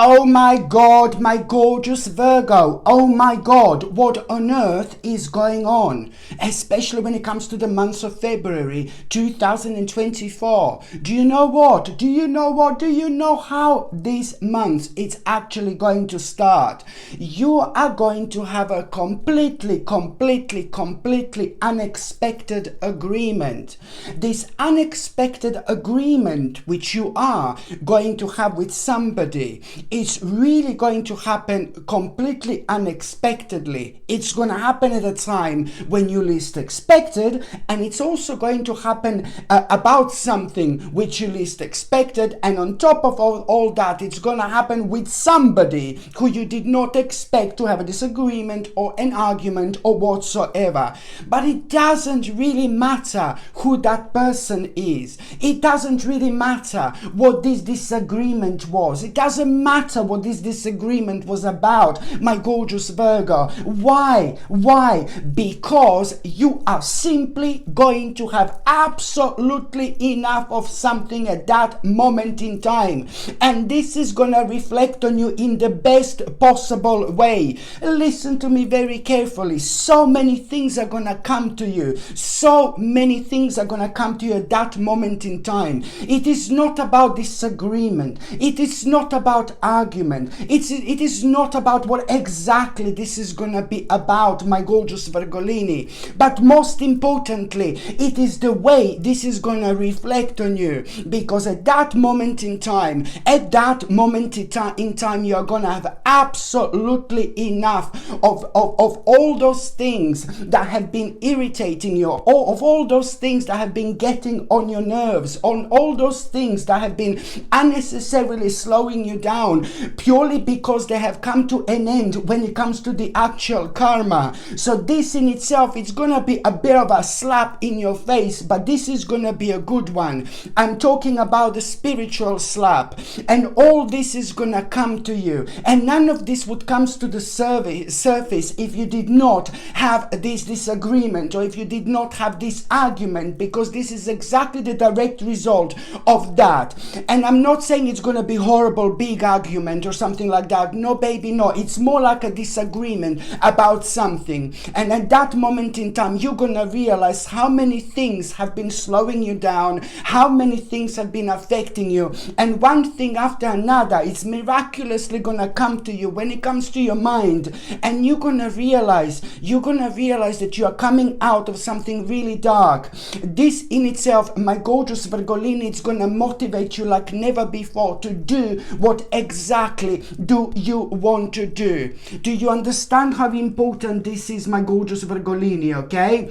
Oh my God, my gorgeous Virgo. Oh my God, what on earth is going on? Especially when it comes to the month of February 2024. Do you know what? Do you know what? Do you know how this month it's actually going to start? You are going to have a completely unexpected agreement. This unexpected agreement which you are going to have with somebody, it's really going to happen completely unexpectedly. It's going to happen at a time when you least expected, and it's also going to happen about something which you least expected, and on top of all that, it's going to happen with somebody who you did not expect to have a disagreement or an argument or whatsoever. But it doesn't really matter who that person is. It doesn't really matter what this disagreement was. It doesn't matter what this disagreement was about, my gorgeous Virgo. Why? Because you are simply going to have absolutely enough of something at that moment in time, and this is going to reflect on you in the best possible way. Listen to me very carefully. So many things are going to come to you. So many things are going to come to you at that moment in time. It is not about disagreement. It is not about argument. It is not about what exactly this is going to be about, my gorgeous Virgolini. But most importantly, it is the way this is going to reflect on you. Because at that moment in time, you are going to have absolutely enough of all those things that have been irritating you, of all those things that have been getting on your nerves, on all those things that have been unnecessarily slowing you down, purely because they have come to an end when it comes to the actual karma. So this in itself, it's going to be a bit of a slap in your face, but this is going to be a good one. I'm talking about the spiritual slap, and all this is going to come to you, and none of this would come to the surface if you did not have this disagreement, or if you did not have this argument, because this is exactly the direct result of that. And I'm not saying it's going to be horrible big argument or something like that. No, baby, no. It's more like a disagreement about something, and at that moment in time, you're going to realize how many things have been slowing you down, how many things have been affecting you, and one thing after another is miraculously going to come to you when it comes to your mind, and you're going to realize that you are coming out of something really dark. This in itself, my gorgeous Virgolini, it's going to motivate you like never before to do what exactly do you want to do. Do you understand how important this is, my gorgeous Virgolini? Okay?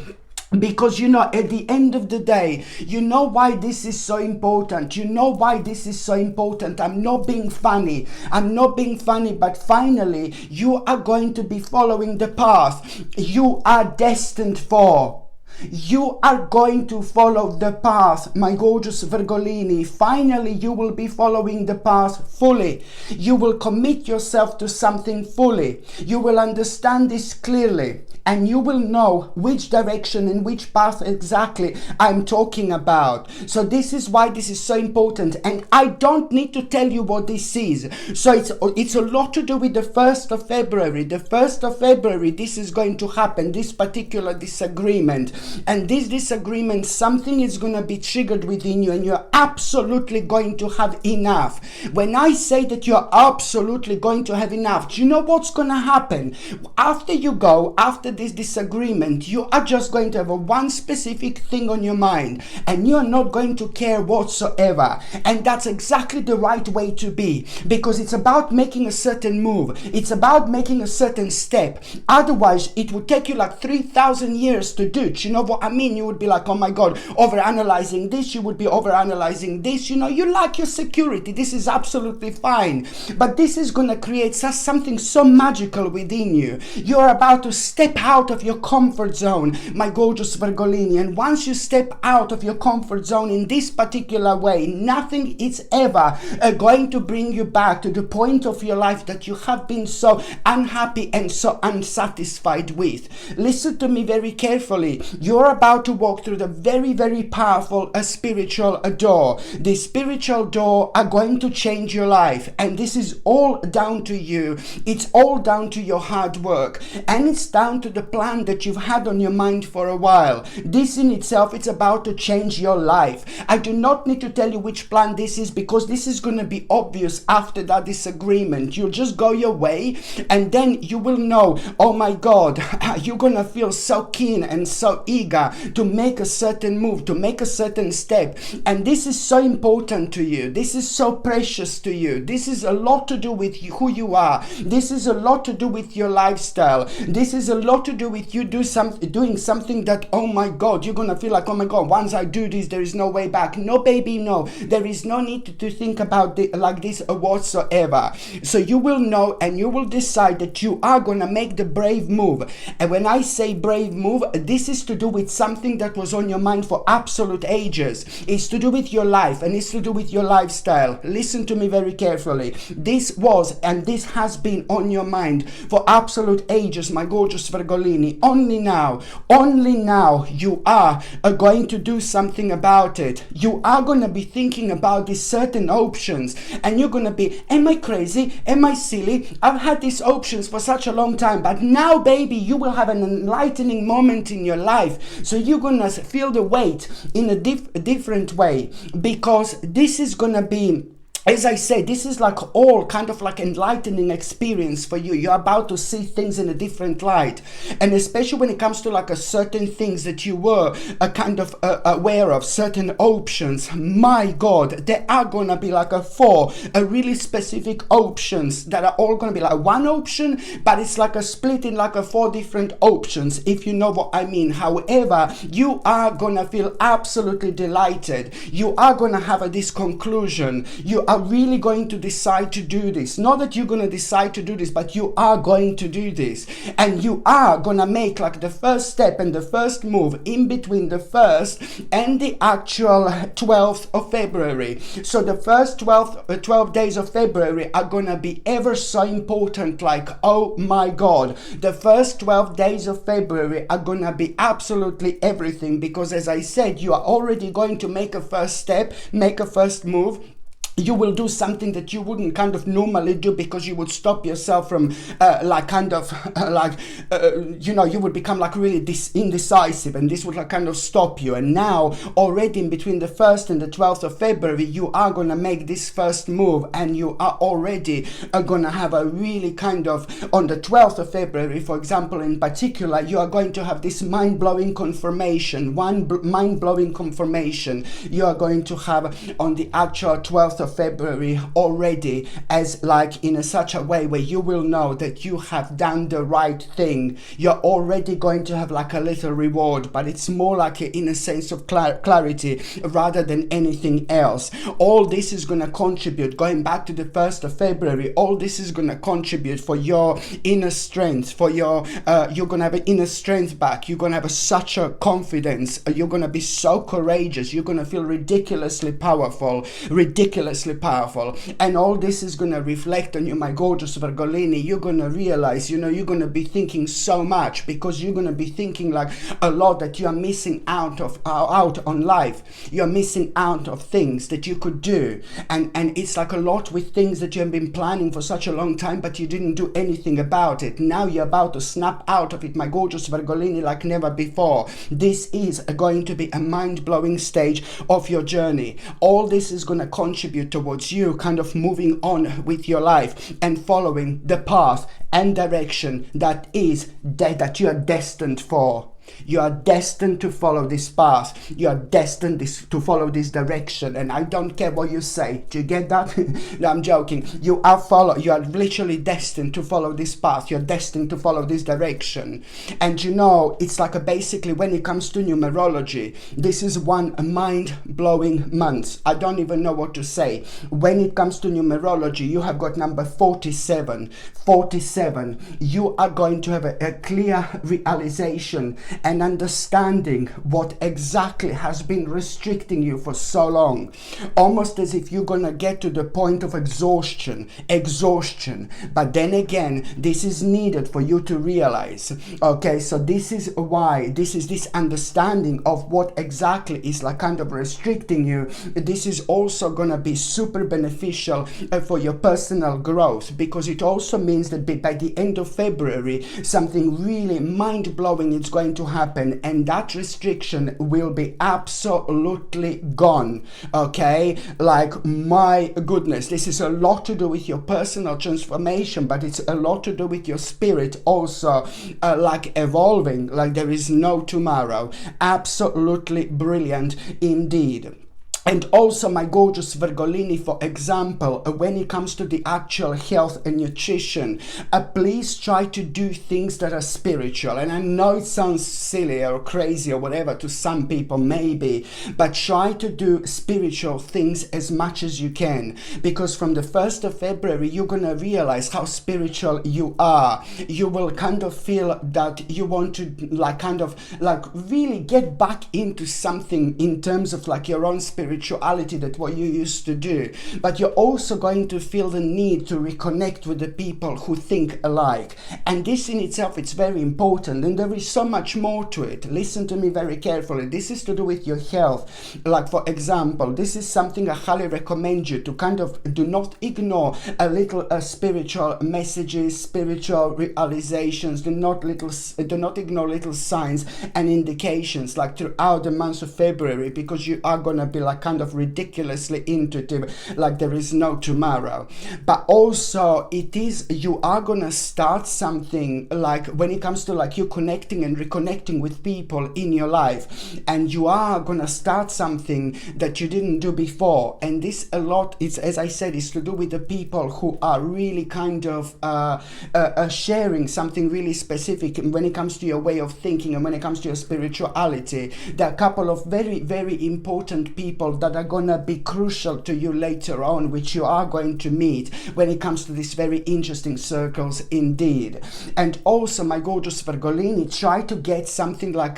Because at the end of the day, you know why this is so important. You know why this is so important. I'm not being funny, but finally, you are going to be following the path you are destined for. You are going to follow the path, my gorgeous Virgolini. Finally, you will be following the path fully. You will commit yourself to something fully. You will understand this clearly, and you will know which direction and which path exactly I'm talking about. So this is why this is so important, and I don't need to tell you what this is. So it's a lot to do with the 1st of February. The 1st of February, this is going to happen, this particular disagreement. And this disagreement, something is going to be triggered within you, and you're absolutely going to have enough. When I say that you're absolutely going to have enough, do you know what's going to happen? After this disagreement, you are just going to have one specific thing on your mind, and you are not going to care whatsoever. And that's exactly the right way to be, because it's about making a certain move. It's about making a certain step. Otherwise, it would take you like 3,000 years to do it. You know what I mean? You would be like, oh my God, overanalyzing this. You would be overanalyzing this. You like your security. This is absolutely fine. But this is going to create something so magical within you. You're about to step out of your comfort zone, my gorgeous Virgolini. And once you step out of your comfort zone in this particular way, nothing is ever going to bring you back to the point of your life that you have been so unhappy and so unsatisfied with. Listen to me very carefully. You're about to walk through the very, very powerful spiritual door. The spiritual door are going to change your life, and this is all down to you. It's all down to your hard work, and it's down to the plan that you've had on your mind for a while. This in itself, it's about to change your life. I do not need to tell you which plan this is, because this is going to be obvious after that disagreement. You'll just go your way, and then you will know, oh my God, you're going to feel so keen and so eager to make a certain move, to make a certain step. And this is so important to you. This is so precious to you. This is a lot to do with who you are. This is a lot to do with your lifestyle. This is a lot to do with you doing something that, oh my God, you're going to feel like, oh my God, once I do this, there is no way back. No, baby, no. There is no need to think about it like this whatsoever. So you will know, and you will decide that you are going to make the brave move. And when I say brave move, this is to do with something that was on your mind for absolute ages. It's to do with your life, and it's to do with your lifestyle. Listen to me very carefully. This was, and this has been on your mind for absolute ages, my gorgeous Virgolini. Only now you are going to do something about it. You are going to be thinking about these certain options, and you're going to be, am I crazy? Am I silly? I've had these options for such a long time, but now, baby, you will have an enlightening moment in your life. So you're going to feel the weight in a different way, because this is going to be, as I said, this is like all kind of like enlightening experience for you. You're about to see things in a different light. And especially when it comes to like a certain things that you were kind of aware of, certain options, my God, there are going to be like four really specific options that are all going to be like one option, but it's like a split in like four different options, if you know what I mean. However, you are going to feel absolutely delighted. You are going to have this conclusion. You are really going to decide to do this. Not that you're going to decide to do this, but you are going to do this, and you are going to make like the first step and the first move in between the 1st and the actual 12th of February. So the first 12 days of February are going to be ever so important. Like, oh my God, the first 12 days of February are going to be absolutely everything, because as I said, you are already going to make a first step, make a first move. You will do something that you wouldn't kind of normally do, because you would stop yourself from you would become like really indecisive, and this would like kind of stop you. And now already in between the 1st and the 12th of February, you are going to make this first move, and you are already going to have a really kind of, on the 12th of February, for example, in particular, you are going to have this mind-blowing confirmation, mind-blowing confirmation you are going to have on the actual 12th of February already, as like in such a way where you will know that you have done the right thing. You're already going to have like a little reward, but it's more like in a sense of clarity rather than anything else. All this is going to contribute, going back to the 1st of February, all this is going to contribute for your inner strength, for your you're going to have an inner strength back. You're going to have such a confidence. You're going to be so courageous. You're going to feel ridiculously powerful, and all this is going to reflect on you, my gorgeous Virgolini. You're going to realize, you're going to be thinking so much, because you're going to be thinking like a lot that you are missing out on life. You're missing out of things that you could do, and it's like a lot with things that you have been planning for such a long time, but you didn't do anything about it. Now you're about to snap out of it, my gorgeous Virgolini, like never before. This is going to be a mind-blowing stage of your journey. All this is going to contribute towards you kind of moving on with your life and following the path and direction that you are destined for. You are destined to follow this path. You are destined to follow this direction. And I don't care what you say. Do you get that? No, I'm joking. You are literally destined to follow this path. You're destined to follow this direction. And it's like basically when it comes to numerology, this is one mind-blowing month. I don't even know what to say. When it comes to numerology, you have got number 47. 47. You are going to have a clear realization and understanding what exactly has been restricting you for so long, almost as if you're gonna get to the point of exhaustion. But then again, this is needed for you to realize, okay, so this is why, this is this understanding of what exactly is like kind of restricting you. This is also gonna be super beneficial for your personal growth, because it also means that by the end of February, something really mind-blowing is going to happen, and that restriction will be absolutely gone. Okay, like, my goodness, this is a lot to do with your personal transformation, but it's a lot to do with your spirit also, like evolving like there is no tomorrow. Absolutely brilliant indeed. And also, my gorgeous Virgolini, for example, when it comes to the actual health and nutrition, please try to do things that are spiritual. And I know it sounds silly or crazy or whatever to some people, maybe, but try to do spiritual things as much as you can, because from the 1st of February, you're going to realize how spiritual you are. You will kind of feel that you want to like kind of like really get back into something in terms of like your own spirituality, that what you used to do, but you're also going to feel the need to reconnect with the people who think alike. And this in itself, it's very important, and there is so much more to it. Listen to me very carefully. This is to do with your health. Like, for example, this is something I highly recommend you to kind of do not ignore a little spiritual messages, spiritual realizations. Do not ignore little signs and indications like throughout the month of February, because you are gonna be like kind of ridiculously intuitive, like there is no tomorrow. But also, you are gonna start something like when it comes to like you connecting and reconnecting with people in your life, and you are gonna start something that you didn't do before. And this a lot, it's, as I said, is to do with the people who are really kind of sharing something really specific when it comes to your way of thinking and when it comes to your spirituality. There are a couple of very, very important people that are gonna be crucial to you later on, which you are going to meet when it comes to these very interesting circles indeed. And also, my gorgeous Virgolini, try to get something like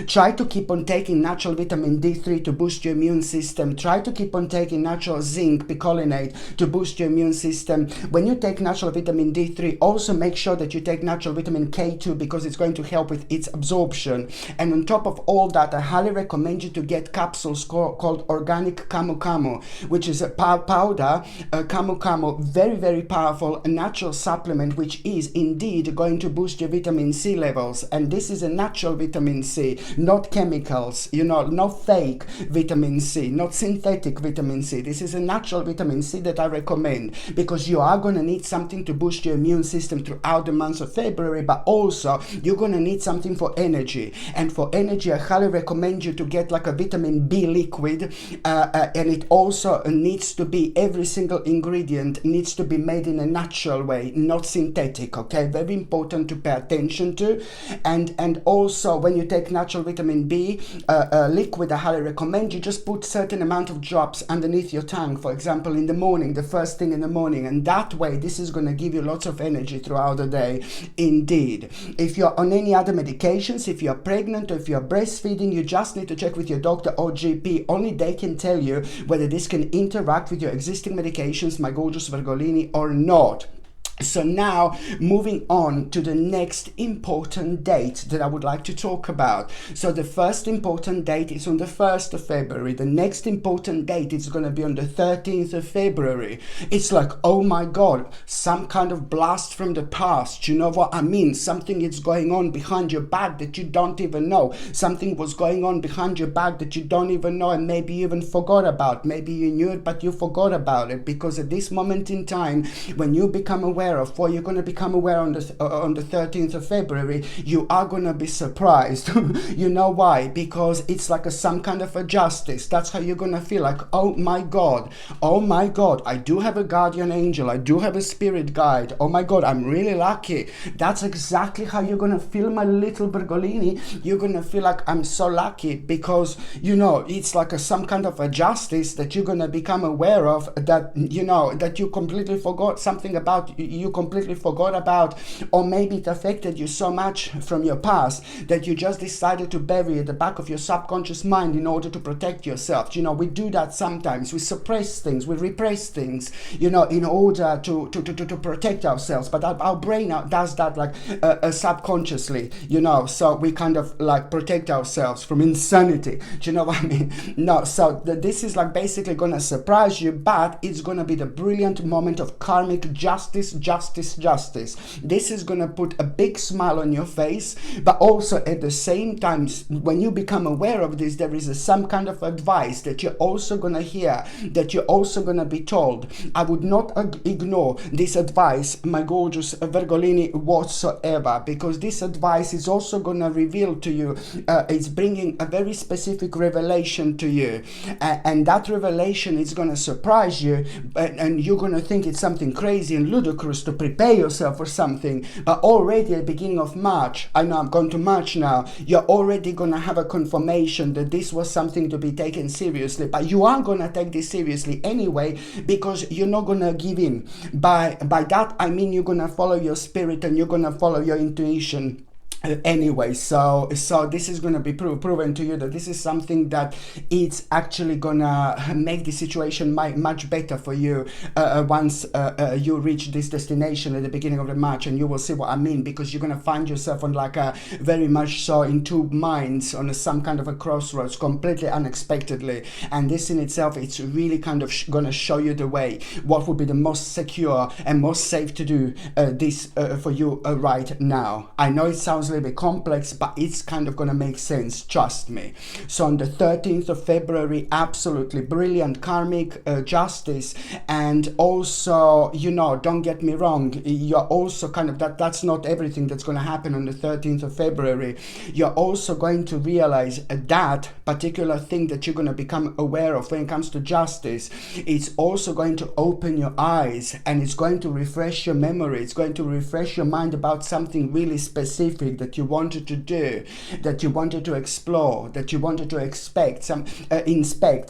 try to keep on taking natural vitamin D3 to boost your immune system. Try to keep on taking natural zinc picolinate to boost your immune system. When you take natural vitamin D3, also make sure that you take natural vitamin K2, because it's going to help with its absorption. And on top of all that, I highly recommend you to get capsules called organic camu camu, which is a powder. Camu camu, very, very powerful natural supplement, which is indeed going to boost your vitamin C levels. And this is a natural vitamin C, not chemicals, no fake vitamin C, not synthetic vitamin C. This is a natural vitamin C that I recommend, because you are going to need something to boost your immune system throughout the month of February, but also you're going to need something for energy. And for energy, I highly recommend you to get like a vitamin B liquid, and it also needs to be, every single ingredient needs to be made in a natural way, not synthetic. Okay, very important to pay attention to. And also, when you take natural vitamin B liquid, I highly recommend you just put certain amount of drops underneath your tongue, for example in the morning, the first thing in the morning, and that way this is going to give you lots of energy throughout the day indeed. If you're on any other medications, if you're pregnant or if you're breastfeeding, you just need to check with your doctor or GP. Only they can tell you whether this can interact with your existing medications, my gorgeous Virgolini, or not. So now, moving on to the next important date that I would like to talk about. So the first important date is on the 1st of February. The next important date is going to be on the 13th of February. It's like, oh my God, some kind of blast from the past. You know what I mean? Something is going on behind your back that you don't even know. Something was going on behind your back that you don't even know, and maybe you even forgot about. Maybe you knew it, but you forgot about it, because at this moment in time, when you become aware of what you're going to become aware on the 13th of February, you are going to be surprised. You know why? Because it's like some kind of a justice. That's how you're going to feel, like, oh my God, I do have a guardian angel, I do have a spirit guide, oh my God, I'm really lucky. That's exactly how you're going to feel, my little Bergolini. You're going to feel like, I'm so lucky, because it's like some kind of a justice that you're going to become aware of, that that you completely forgot something about you completely forgot about, or maybe it affected you so much from your past that you just decided to bury at the back of your subconscious mind in order to protect yourself. You know, we do that sometimes. We suppress things, we repress things, you know, in order to protect ourselves. But our brain does that like subconsciously, you know, so we kind of like protect ourselves from insanity. Do you know what I mean? No, so this is like basically gonna surprise you, but it's gonna be the brilliant moment of karmic justice. This is gonna put a big smile on your face, but also at the same time, when you become aware of this, there is some kind of advice that you're also gonna hear, that you're also gonna be told. I would not ignore this advice, my gorgeous Virgolini, whatsoever, because this advice is also gonna reveal to you, it's bringing a very specific revelation to you, and that revelation is gonna surprise you, and you're gonna think it's something crazy and ludicrous to prepare yourself for something. But already at the beginning of March, I know I'm going to March now, you're already gonna have a confirmation that this was something to be taken seriously. But you are gonna take this seriously anyway, because you're not gonna give in. By that I mean you're gonna follow your spirit and you're gonna follow your intuition. Anyway, so this is going to be proven to you that this is something that it's actually gonna make the situation much better for you once you reach this destination at the beginning of the March, and you will see what I mean, because you're gonna find yourself on like a very much so in two minds, on some kind of a crossroads, completely unexpectedly. And this in itself, it's really kind of gonna show you the way, what would be the most secure and most safe to do this for you right now. I know it sounds a little bit complex, but it's kind of gonna make sense, trust me. So on the 13th of February, absolutely brilliant karmic justice. And also, you know, don't get me wrong, you're also kind of that's not everything that's going to happen on the 13th of February. You're also going to realize that particular thing that you're going to become aware of when it comes to justice, it's also going to open your eyes, and it's going to refresh your memory, it's going to refresh your mind about something really specific that you wanted to do, that you wanted to explore, that you wanted to inspect,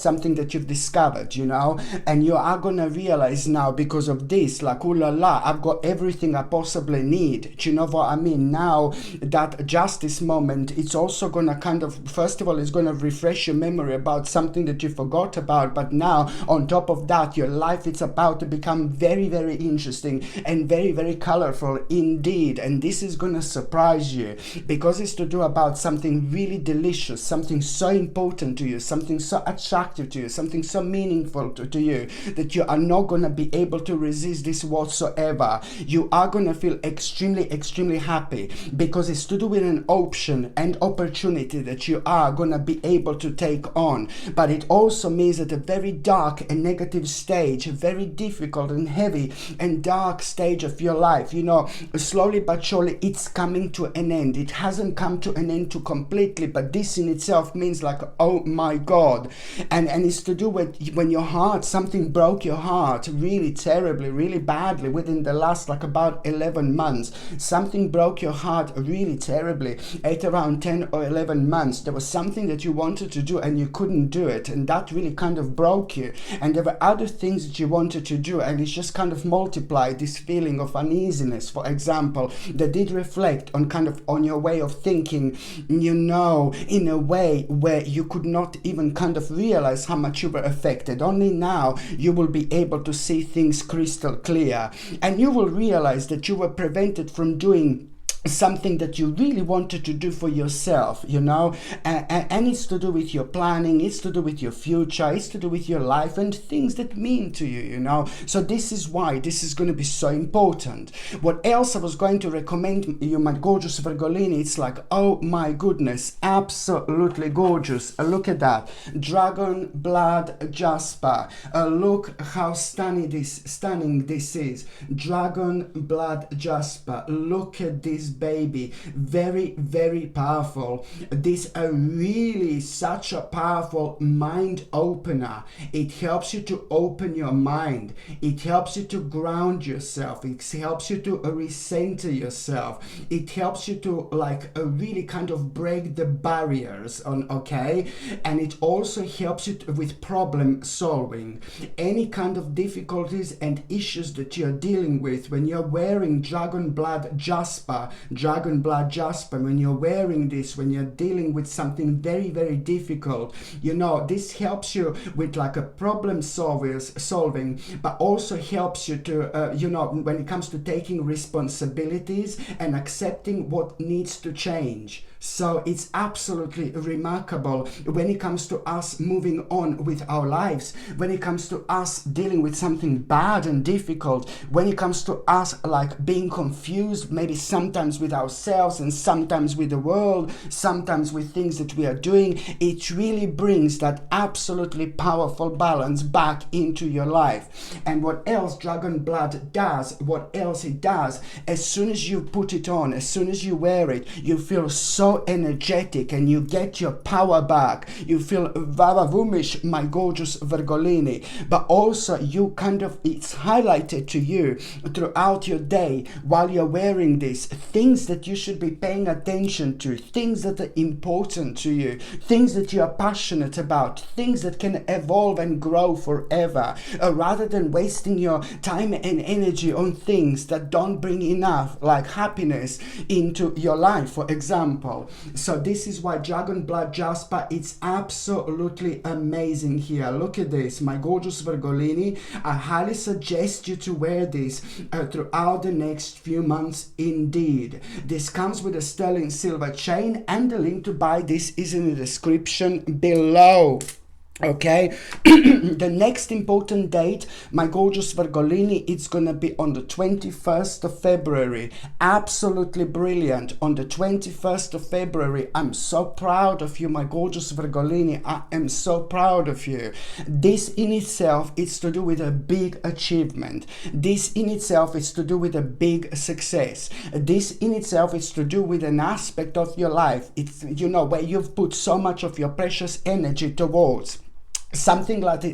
something that you've discovered, you know. And you are gonna realize now, because of this, like, ooh la la, I've got everything I possibly need. Do you know what I mean? Now that justice moment, it's also gonna kind of, first of all, it's gonna refresh your memory about something that you forgot about, but now on top of that, your life, it's about to become very, very interesting and very, very colorful indeed. And this is gonna surprise you, because it's to do about something really delicious, something so important to you, something so attractive to you, something so meaningful to you, that you are not going to be able to resist this whatsoever. You are going to feel extremely, extremely happy, because it's to do with an option and opportunity that you are going to be able to take on. But it also means that a very dark and negative stage, a very difficult and heavy and dark stage of your life, you know, slowly but surely it's coming to an end. It hasn't come to an end too completely, but this in itself means like, oh my God. And it's to do with when your heart, something broke your heart really terribly, really badly within the last like about 11 months. Something broke your heart really terribly at around 10 or 11 months. There was something that you wanted to do and you couldn't do it, and that really kind of broke you. And there were other things that you wanted to do, and it's just kind of multiplied this feeling of uneasiness, for example, that did reflect on kind of on your way of thinking, you know, in a way where you could not even kind of realize how much you were affected. Only now you will be able to see things crystal clear, and you will realize that you were prevented from doing something that you really wanted to do for yourself, you know, and it's to do with your planning, it's to do with your future, it's to do with your life and things that mean to you, you know. So this is why this is going to be so important. What else I was going to recommend you, my gorgeous Virgolini, it's like, oh my goodness, absolutely gorgeous. Look at that, dragon blood jasper. Look how stunning this is, dragon blood jasper. Look at this this baby. Very, very powerful. This really such a powerful mind opener. It helps you to open your mind. It helps you to ground yourself. It helps you to recenter yourself. It helps you to like really kind of break the barriers on, okay? And it also helps you with problem solving. Any kind of difficulties and issues that you're dealing with when you're wearing dragon blood jasper, when you're wearing this, when you're dealing with something very, very difficult, you know, this helps you with like a problem solving, but also helps you to, you know, when it comes to taking responsibilities and accepting what needs to change. So it's absolutely remarkable when it comes to us moving on with our lives, when it comes to us dealing with something bad and difficult, when it comes to us like being confused, maybe sometimes with ourselves and sometimes with the world, sometimes with things that we are doing. It really brings that absolutely powerful balance back into your life. And what else Dragon Blood does, what else it does, as soon as you put it on, as soon as you wear it, you feel so energetic and you get your power back. You feel vavavumish, my gorgeous Virgolini, but also you kind of, it's highlighted to you throughout your day while you're wearing this, things that you should be paying attention to, things that are important to you, things that you are passionate about, things that can evolve and grow forever, rather than wasting your time and energy on things that don't bring enough like happiness into your life, for example. So this is why Dragon Blood Jasper, it's absolutely amazing here. Look at this, my gorgeous Virgolini. I highly suggest you to wear this throughout the next few months indeed. This comes with a sterling silver chain, and the link to buy this is in the description below. Okay, the next important date, my gorgeous Virgolini, it's gonna be on the 21st of February. Absolutely brilliant. On the 21st of February, I'm so proud of you, my gorgeous Virgolini. I am so proud of you. This in itself is to do with a big achievement. This in itself is to do with a big success. This in itself is to do with an aspect of your life. It's, you know, where you've put so much of your precious energy towards. Something like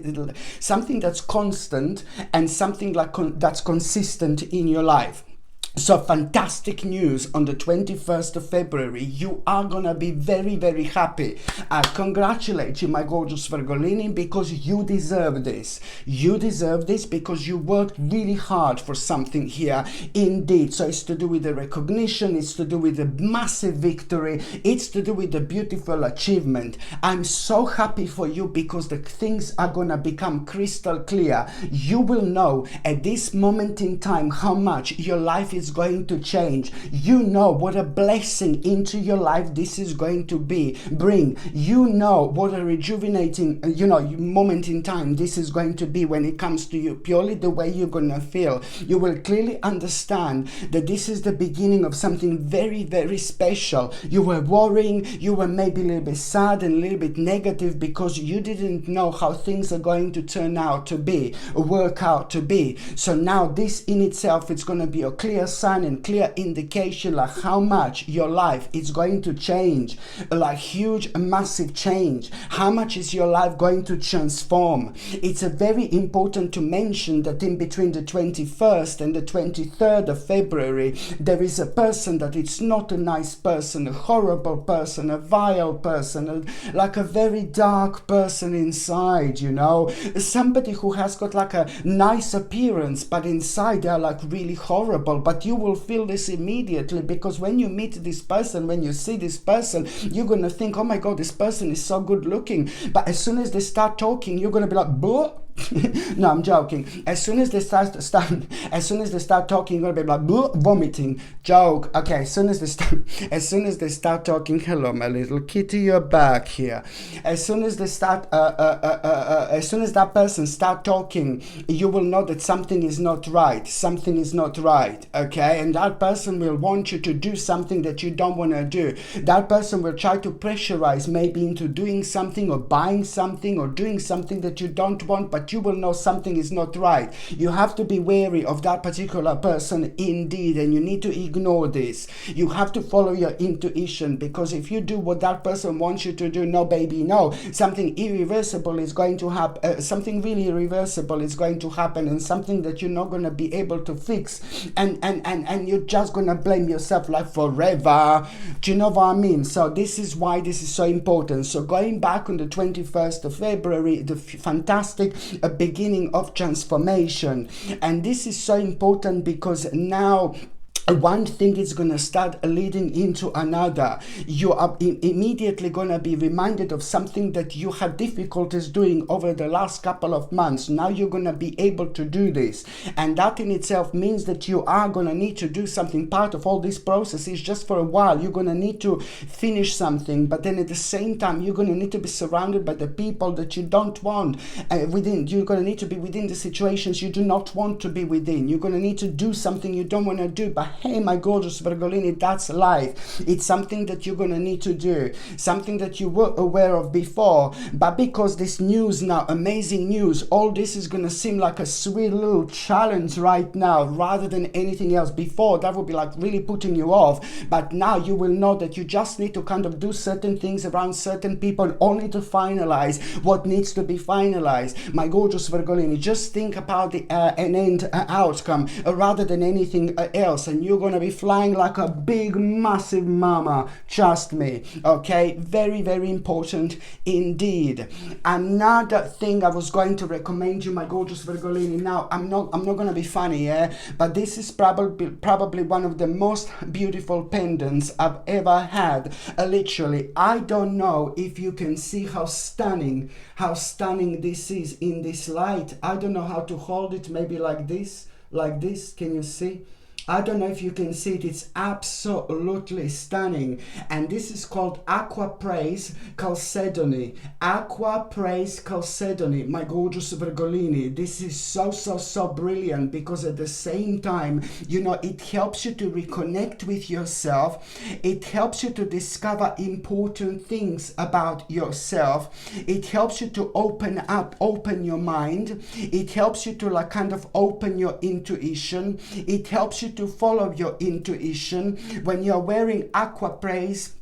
something that's constant and something like that's consistent in your life. So fantastic news on the 21st of February. You are gonna be very, very happy. I congratulate you, my gorgeous Virgolini, because you deserve this. You deserve this because you worked really hard for something here indeed. So it's to do with the recognition, it's to do with the massive victory, it's to do with the beautiful achievement. I'm so happy for you because the things are gonna become crystal clear. You will know at this moment in time how much your life is going to change. You know what a blessing into your life this is going to bring. You know what a rejuvenating, you know, moment in time this is going to be when it comes to you, purely the way you're gonna feel. You will clearly understand that this is the beginning of something very, very special. You were worrying, you were maybe a little bit sad and a little bit negative because you didn't know how things are going to turn out to be, work out to be. So now this in itself, it's going to be a clear sign and clear indication like how much your life is going to change, like huge, massive change. How much is your life going to transform? It's a very important to mention that in between the 21st and the 23rd of February, there is a person that it's not a nice person, a horrible person, a vile person, like a very dark person inside, you know, somebody who has got like a nice appearance, but inside they're like really horrible. But you will feel this immediately, because when you meet this person, when you see this person, you're gonna think, oh my god, this person is so good looking. But as soon as they start talking, you're gonna be like, bleh. No, I'm joking. As soon as they start talking, you're gonna be like vomiting. Joke. Okay, as soon as they start talking, hello my little kitty, you're back here. As soon as that person start talking, you will know that something is not right. Something is not right. Okay, and that person will want you to do something that you don't want to do. That person will try to pressurize maybe into doing something or buying something or doing something that you don't want, but but you will know something is not right. You have to be wary of that particular person indeed, and you need to ignore this. You have to follow your intuition, because if you do what that person wants you to do, no baby, no, something irreversible is going to happen, something really irreversible is going to happen, and something that you're not going to be able to fix, and you're just going to blame yourself like forever. Do you know what I mean? So this is why this is so important. So going back on the 21st of February, the fantastic beginning of transformation, and this is so important because now one thing is going to start leading into another. You are immediately going to be reminded of something that you had difficulties doing over the last couple of months. Now you're going to be able to do this, and that in itself means that you are going to need to do something. Part of all this process is just for a while you're going to need to finish something, but then at the same time you're going to need to be surrounded by the people that you don't want within. You're going to need to be within the situations you do not want to be within. You're going to need to do something you don't want to do, but hey, my gorgeous Virgolini, that's life. It's something that you're going to need to do, something that you were aware of before, but because this news now, amazing news, all this is going to seem like a sweet little challenge right now rather than anything else. Before, that would be like really putting you off, but now you will know that you just need to kind of do certain things around certain people only to finalize what needs to be finalized. My gorgeous Virgolini, just think about an end outcome rather than anything else, and you're going to be flying like a big massive mama, trust me. Okay, very, very important indeed. Another thing I was going to recommend you, my gorgeous Virgolini, now I'm not going to be funny, but this is probably one of the most beautiful pendants I've ever had. Literally, I don't know if you can see how stunning this is in this light. I don't know how to hold it, maybe like this, can you see? I don't know if you can see it. It's absolutely stunning, and this is called Aqua Praise Chalcedony. Aqua Praise Chalcedony, my gorgeous Virgolini. This is so brilliant, because at the same time, you know, it helps you to reconnect with yourself. It helps you to discover important things about yourself. It helps you to open your mind. It helps you to like kind of open your intuition. It helps you to follow your intuition. When you're wearing Aqua Praise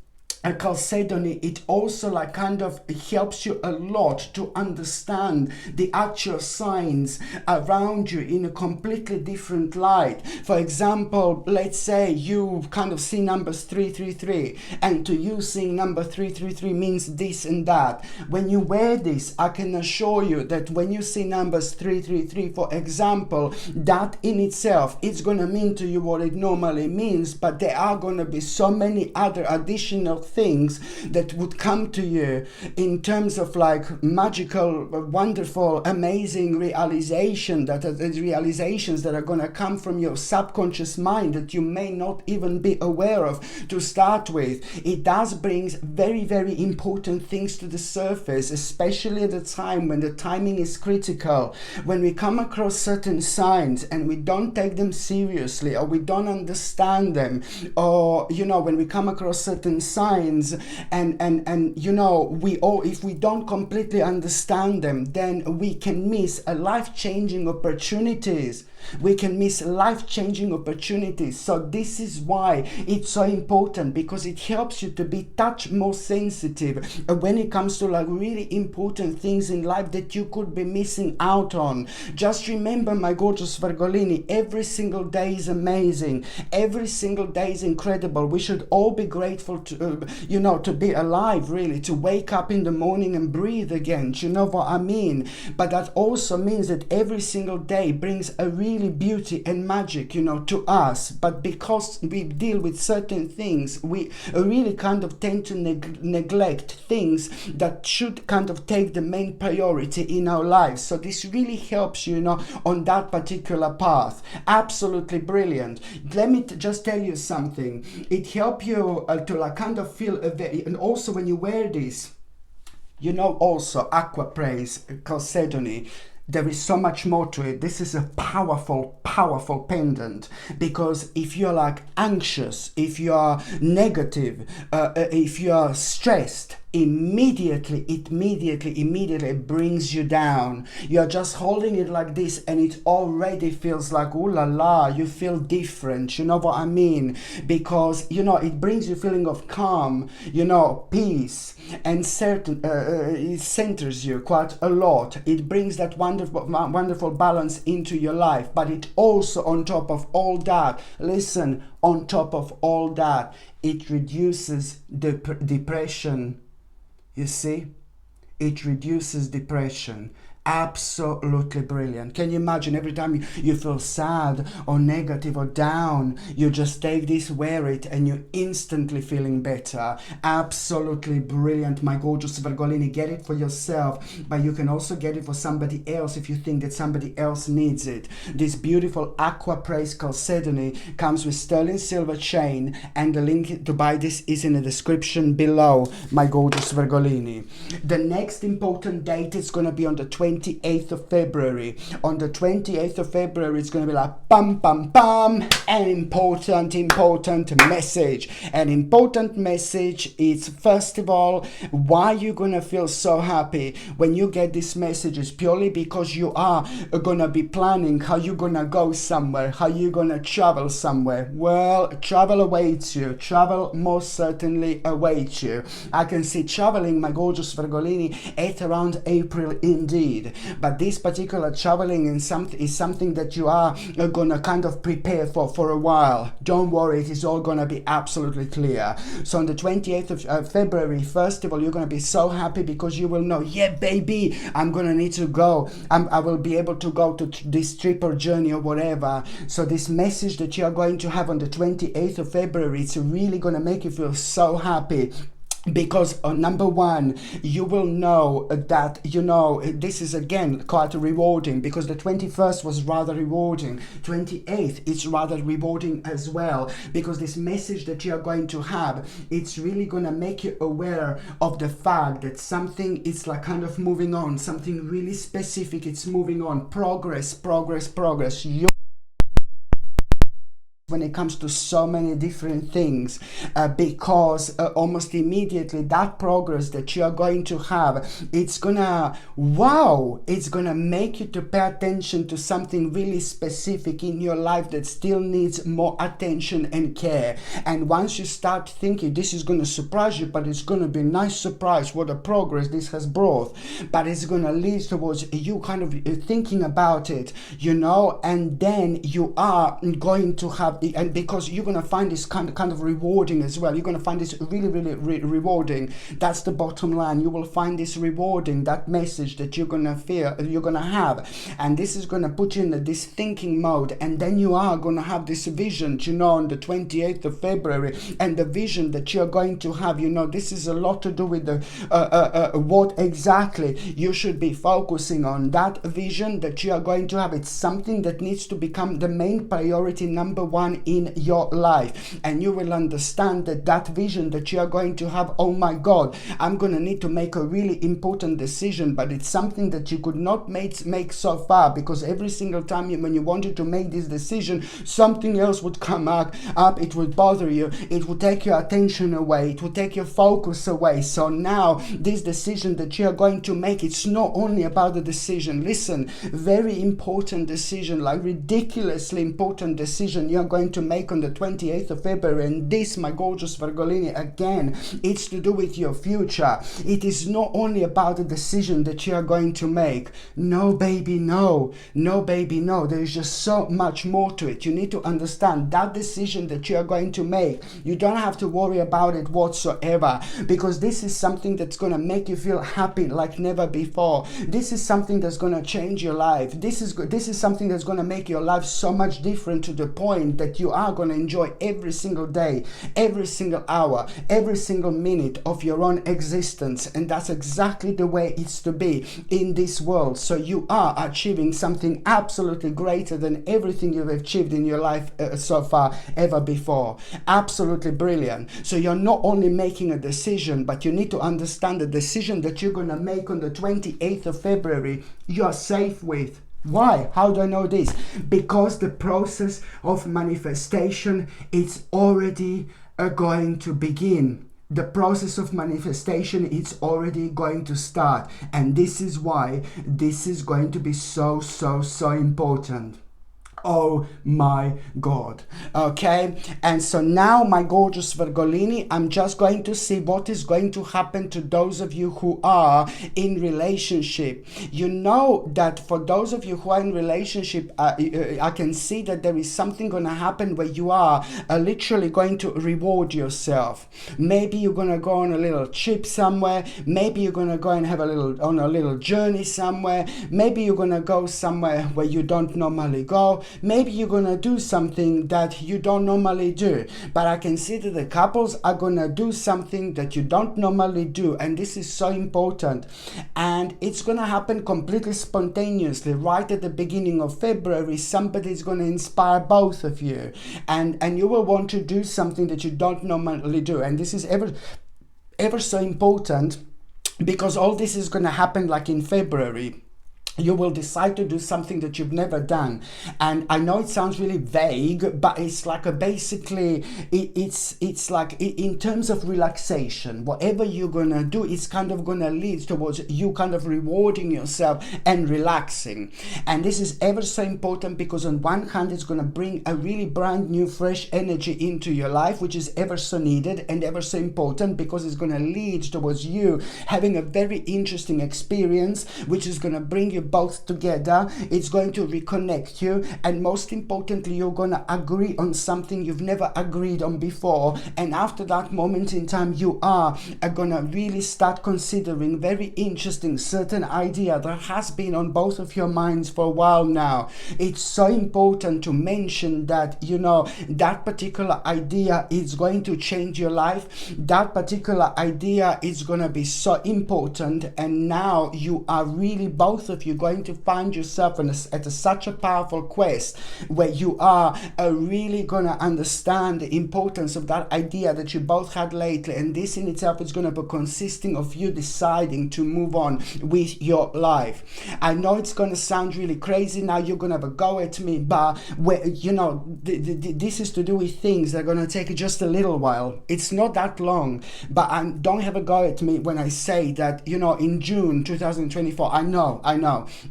Chalcedony, it also like kind of helps you a lot to understand the actual signs around you in a completely different light. For example, let's say you kind of see numbers 333, and to you seeing number 333 means this and that. When you wear this, I can assure you that when you see numbers 333, for example, that in itself, it's going to mean to you what it normally means, but there are going to be so many other additional things that would come to you in terms of like magical, wonderful, amazing realizations that are going to come from your subconscious mind that you may not even be aware of to start with. It does bring very, very important things to the surface, especially at the time when the timing is critical. When we come across certain signs and we don't take them seriously, or we don't understand them, or you know, when we come across certain signs and you know, if we don't completely understand them, then we can miss a life-changing opportunities. We can miss life-changing opportunities. So this is why it's so important, because it helps you to be touch more sensitive when it comes to like really important things in life that you could be missing out on. Just remember, my gorgeous Virgolini, every single day is amazing. Every single day is incredible. We should all be grateful to, you know, to be alive, really, to wake up in the morning and breathe again. Do you know what I mean? But that also means that every single day brings a really beauty and magic, you know, to us. But because we deal with certain things, we really kind of tend to neglect things that should kind of take the main priority in our lives. So this really helps you, you know, on that particular path. Absolutely brilliant. Let me just tell you something. It helps you to like kind of feel and also when you wear this, you know, also Aqua Praise Chalcedony, there is so much more to it. This is a powerful pendant, because if you're like anxious, if you're negative, if you're stressed, immediately brings you down. You're just holding it like this and it already feels like, ooh la la, you feel different, you know what I mean? Because, you know, it brings you feeling of calm, you know, peace, and certain it centers you quite a lot. It brings that wonderful balance into your life. But it also, on top of all that, listen, on top of all that, it reduces depression. You see, it reduces depression. Absolutely brilliant. Can you imagine every time you feel sad or negative or down, you just take this, wear it, and you're instantly feeling better. Absolutely brilliant, my gorgeous Virgolini. Get it for yourself, but you can also get it for somebody else if you think that somebody else needs it. This beautiful aqua praise chalcedony comes with sterling silver chain, and the link to buy this is in the description below, my gorgeous Virgolini. The next important date is going to be on the 28th of February. On the 28th of February, it's going to be like pam pam pam, an important message. An important message is, first of all, why you're going to feel so happy when you get this message is purely because you are going to be planning how you're going to go somewhere, how you're going to travel somewhere. Well, travel awaits you. Travel most certainly awaits you. I can see traveling, my gorgeous Virgolini, at around April indeed. But this particular traveling is something that you are gonna kind of prepare for a while. Don't worry, it is all gonna be absolutely clear. So on the 28th of February, first of all, you're gonna be so happy because you will know, yeah baby, I'm gonna need to go. I will be able to go to this trip or journey or whatever. So this message that you are going to have on the 28th of February, it's really gonna make you feel so happy. Because number one, you will know that, you know, this is again quite rewarding, because the 21st was rather rewarding. 28th is rather rewarding as well, because this message that you are going to have, it's really going to make you aware of the fact that something is like kind of moving on, something really specific, it's moving on. Progress. When it comes to so many different things, because almost immediately that progress that you are going to have, it's gonna make you to pay attention to something really specific in your life that still needs more attention and care. And once you start thinking, this is gonna surprise you, but it's gonna be a nice surprise what a progress this has brought, but it's gonna lead towards you kind of thinking about it, you know, and then you are going to have, and because you're going to find this kind of rewarding as well. You're going to find this really rewarding. That's the bottom line. You will find this rewarding, that message that you're going to feel, you're going to have, and this is going to put you in this thinking mode. And then you are going to have this vision, you know, on the 28th of February, and the vision that you're going to have, you know, this is a lot to do with the what exactly you should be focusing on. That vision that you are going to have, it's something that needs to become the main priority, number one in your life. And you will understand that that vision that you are going to have, oh my God, I'm going to need to make a really important decision, but it's something that you could not make so far, because every single time when you wanted to make this decision, something else would come up, it would bother you, it would take your attention away, it would take your focus away. So now this decision that you are going to make, it's not only about the decision. Listen, very important decision, like ridiculously important decision you're going to make on the 28th of February. And this, my gorgeous Virgolini, again, it's to do with your future. It is not only about the decision that you are going to make. No baby, no baby, no. There is just so much more to it. You need to understand that decision that you are going to make, you don't have to worry about it whatsoever, because this is something that's going to make you feel happy like never before. This is something that's going to change your life. This is something that's going to make your life so much different, to the point that you are going to enjoy every single day, every single hour, every single minute of your own existence. And that's exactly the way it's to be in this world. So you are achieving something absolutely greater than everything you've achieved in your life so far ever before. Absolutely brilliant. So you're not only making a decision, but you need to understand the decision that you're going to make on the 28th of February, you are safe with. Why? How do I know this? Because the process of manifestation is already going to begin. the process of manifestation is already going to start. And this is why this is going to be so important. Oh my God. Okay, and so now, my gorgeous Virgolini, I'm just going to see what is going to happen to those of you who are in relationship. You know that for those of you who are in relationship, I can see that there is something going to happen where you are literally going to reward yourself. Maybe you're going to go on a little trip somewhere. Maybe you're going to go and have a little journey somewhere. Maybe you're going to go somewhere where you don't normally go. Maybe you're going to do something that you don't normally do. But I can see that the couples are going to do something that you don't normally do. And this is so important. And it's going to happen completely spontaneously. Right at the beginning of February, somebody's going to inspire both of you. And you will want to do something that you don't normally do. And this is ever so important, because all this is going to happen like in February. You will decide to do something that you've never done. And I know it sounds really vague, but it's like basically, it's like in terms of relaxation, whatever you're gonna do, it's kind of gonna lead towards you kind of rewarding yourself and relaxing. And this is ever so important, because on one hand, it's gonna bring a really brand new, fresh energy into your life, which is ever so needed and ever so important, because it's gonna lead towards you having a very interesting experience, which is gonna bring you both together. It's going to reconnect you, and most importantly, you're going to agree on something you've never agreed on before. And after that moment in time, you are going to really start considering very interesting certain idea that has been on both of your minds for a while now. It's so important to mention that, you know, that particular idea is going to change your life. That particular idea is going to be so important, and now you are really, both of you, going to find yourself at such a powerful quest where you are really going to understand the importance of that idea that you both had lately. And this in itself is going to be consisting of you deciding to move on with your life. I know it's going to sound really crazy now. You're going to have a go at me, but you know, this is to do with things that are going to take just a little while. It's not that long, but don't have a go at me when I say that, you know, in June 2024, I know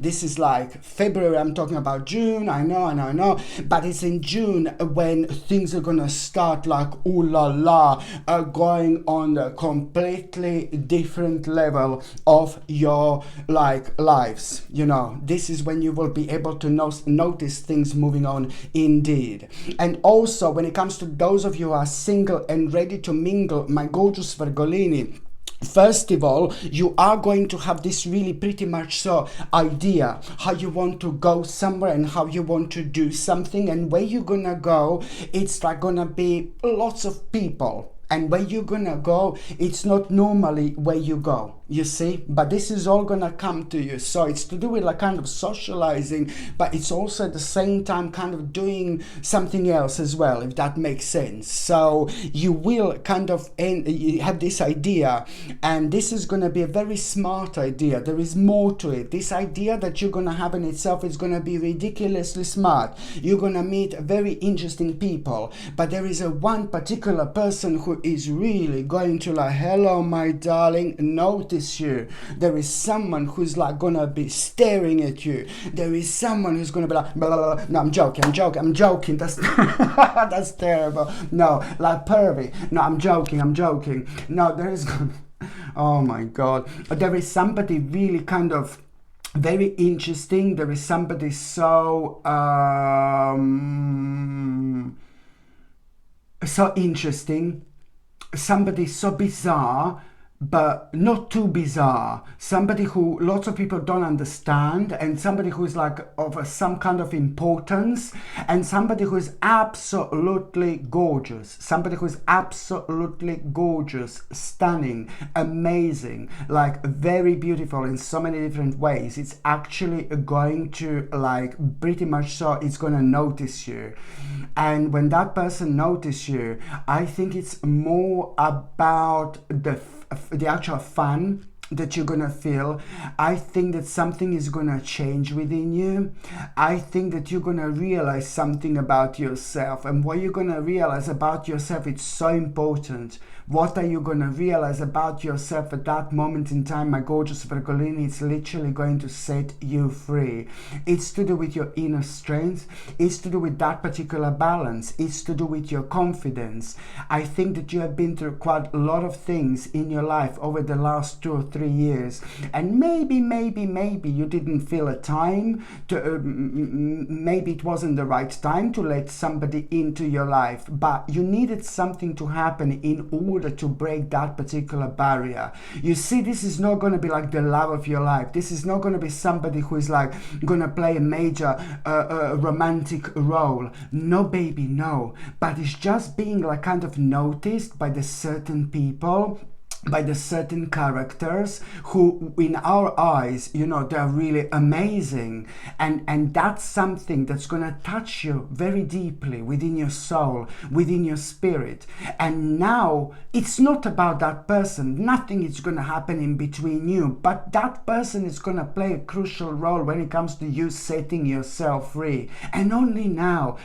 this is like February, I'm talking about June, I know, but it's in June when things are gonna start like ooh la la, going on a completely different level of your like lives. You know, this is when you will be able to notice things moving on indeed. And also, when it comes to those of you who are single and ready to mingle, my gorgeous Virgolini, first of all, you are going to have this really pretty much so idea how you want to go somewhere and how you want to do something, and where you're gonna go, it's like gonna be lots of people. And where you're gonna go, it's not normally where you go, you see? But this is all gonna come to you. So it's to do with like kind of socializing, but it's also at the same time kind of doing something else as well, if that makes sense. So you will kind of have this idea, and this is gonna be a very smart idea. There is more to it. This idea that you're gonna have in itself is gonna be ridiculously smart. You're gonna meet very interesting people, but there is one particular person who is really going to like, hello my darling, notice you. There is someone who's like gonna be staring at you. There is someone who's gonna be like, blah, blah, blah. No, I'm joking. That's that's terrible. No, like pervy. No, I'm joking. No, there is oh my God, there is somebody really kind of very interesting. There is somebody so so interesting, somebody so bizarre, but not too bizarre. Somebody who lots of people don't understand, and somebody who is like of some kind of importance, and somebody who is absolutely gorgeous. Somebody who is absolutely gorgeous, stunning, amazing, like very beautiful in so many different ways. It's actually going to like pretty much so it's going to notice you. And when that person notices you, I think it's more about the actual fun that you're gonna feel. I think that something is gonna change within you. I think that you're gonna realize something about yourself, and what you're gonna realize about yourself, it's so important. What are you gonna realize about yourself at that moment in time, my gorgeous Virgolini? It's literally going to set you free. It's to do with your inner strength. It's to do with that particular balance. It's to do with your confidence. I think that you have been through quite a lot of things in your life over the last 2 or 3 years, and maybe you didn't feel a time to maybe it wasn't the right time to let somebody into your life, but you needed something to happen in order to break that particular barrier. You see, this is not going to be like the love of your life. This is not going to be somebody who is like going to play a major romantic role. No, baby, no. But it's just being like kind of noticed by the certain people, by the certain characters who in our eyes, you know, they're really amazing, and that's something that's gonna touch you very deeply within your soul, within your spirit. And now it's not about that person. Nothing is gonna happen in between you, but that person is gonna play a crucial role when it comes to you setting yourself free. And only now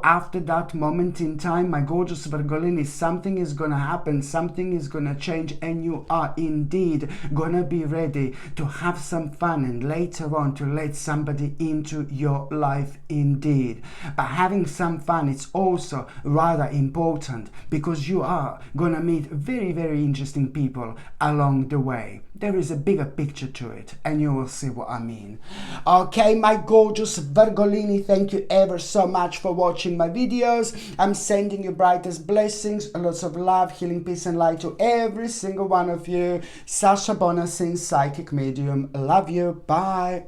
after that moment in time, my gorgeous Virgolini, something is gonna happen, something is gonna change, and you are indeed gonna be ready to have some fun and later on to let somebody into your life indeed. But having some fun, it's also rather important, because you are gonna meet very, very interesting people along the way. There is a bigger picture to it, and you will see what I mean. Okay, my gorgeous Virgolini, thank you ever so much for watching my videos. I'm sending you brightest blessings, lots of love, healing, peace and light to every single one of you. Sasha Bonasin, psychic medium. Love you. Bye.